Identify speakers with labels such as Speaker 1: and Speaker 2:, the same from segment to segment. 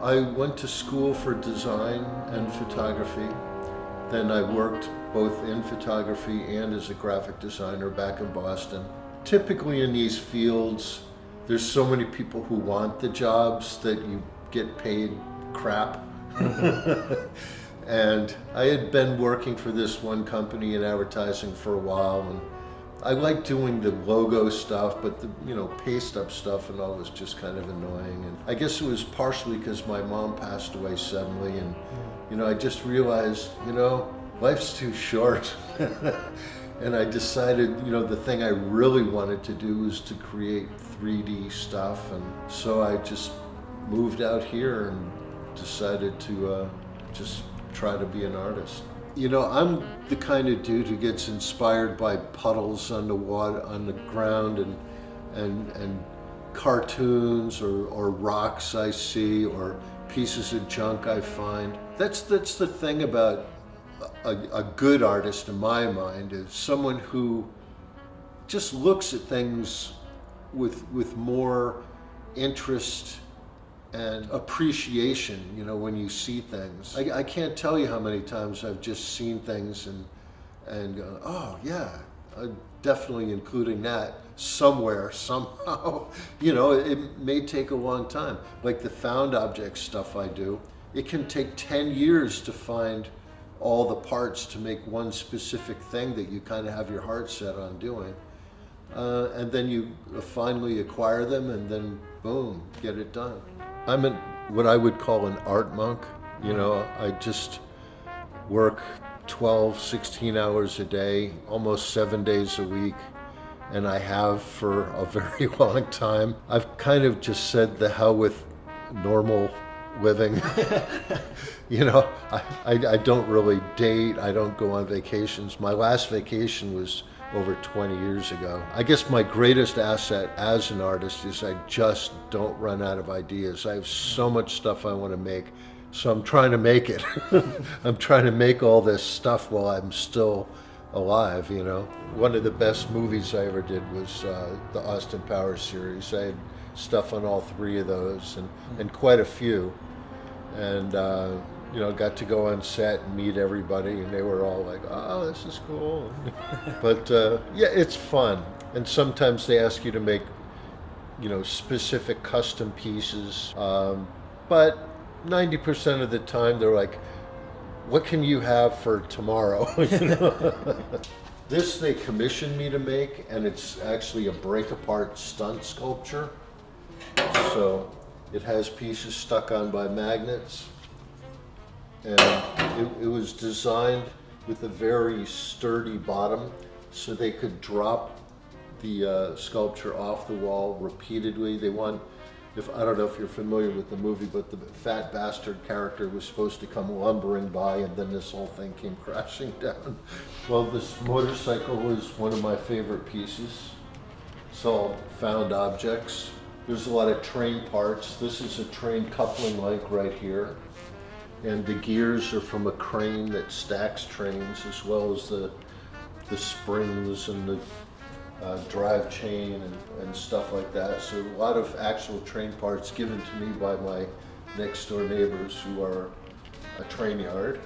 Speaker 1: I went to school for design and photography. Then I worked both in photography and as a graphic designer back in Boston. Typically in these fields, there's so many people who want the jobs that you get paid crap. And I had been working for this one company in advertising for a while, and I liked doing the logo stuff, but the paste up stuff and all was just kind of annoying. And I guess it was partially because my mom passed away suddenly, and I just realized life's too short. And I decided the thing I really wanted to do was to create 3D stuff, and so I just moved out here and decided to just try to be an artist. I'm the kind of dude who gets inspired by puddles on the water, on the ground, and cartoons or rocks I see or pieces of junk I find. That's the thing about a good artist in my mind, is someone who just looks at things with more interest and appreciation, when you see things. I can't tell you how many times I've just seen things and go, oh yeah, I'm definitely including that somewhere, somehow. It may take a long time. Like the found object stuff I do, it can take 10 years to find all the parts to make one specific thing that you kind of have your heart set on doing. And then you finally acquire them, and then boom, get it done. I'm what I would call an art monk. I just work 12, 16 hours a day, almost 7 days a week, and I have for a very long time. I've kind of just said the hell with normal living. I don't really date, I don't go on vacations. My last vacation was over 20 years ago. I guess my greatest asset as an artist is I just don't run out of ideas. I have so much stuff I want to make, so I'm trying to make it. I'm trying to make all this stuff while I'm still alive, One of the best movies I ever did was the Austin Powers series. I had stuff on all 3 of those and quite a few. And got to go on set and meet everybody, and they were all like, oh, this is cool. But yeah, it's fun. And sometimes they ask you to make, specific custom pieces. But 90% of the time they're like, what can you have for tomorrow? This they commissioned me to make, and it's actually a break-apart stunt sculpture. So it has pieces stuck on by magnets. And it was designed with a very sturdy bottom, so they could drop the sculpture off the wall repeatedly. I don't know if you're familiar with the movie, but the fat bastard character was supposed to come lumbering by, and then this whole thing came crashing down. Well, this motorcycle was one of my favorite pieces. It's all found objects. There's a lot of train parts. This is a train coupling link right here. And the gears are from a crane that stacks trains, as well as the springs and the drive chain and stuff like that. So a lot of actual train parts given to me by my next door neighbors, who are a train yard.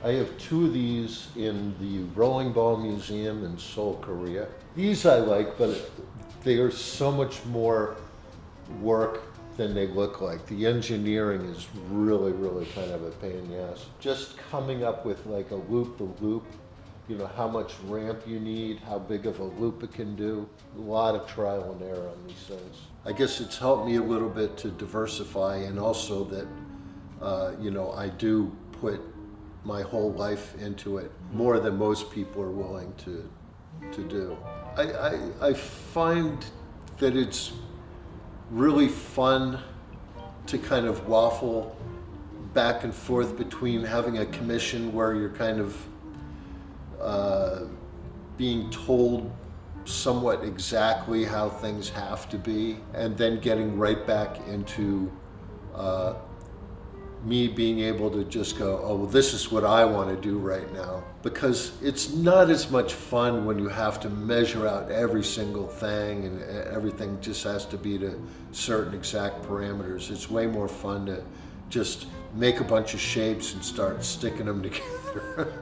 Speaker 1: I have 2 of these in the Rolling Ball Museum in Seoul, Korea. These I like, but they are so much more work than they look like. The engineering is really, really kind of a pain in the ass. Just coming up with like a loop-the-loop, how much ramp you need, how big of a loop it can do. A lot of trial and error on these things. I guess it's helped me a little bit to diversify, and also that, I do put my whole life into it, more than most people are willing to do. I find that it's really fun to kind of waffle back and forth between having a commission where you're kind of being told somewhat exactly how things have to be, and then getting right back into me being able to just go, oh, well, this is what I want to do right now. Because it's not as much fun when you have to measure out every single thing and everything just has to be to certain exact parameters. It's way more fun to just make a bunch of shapes and start sticking them together.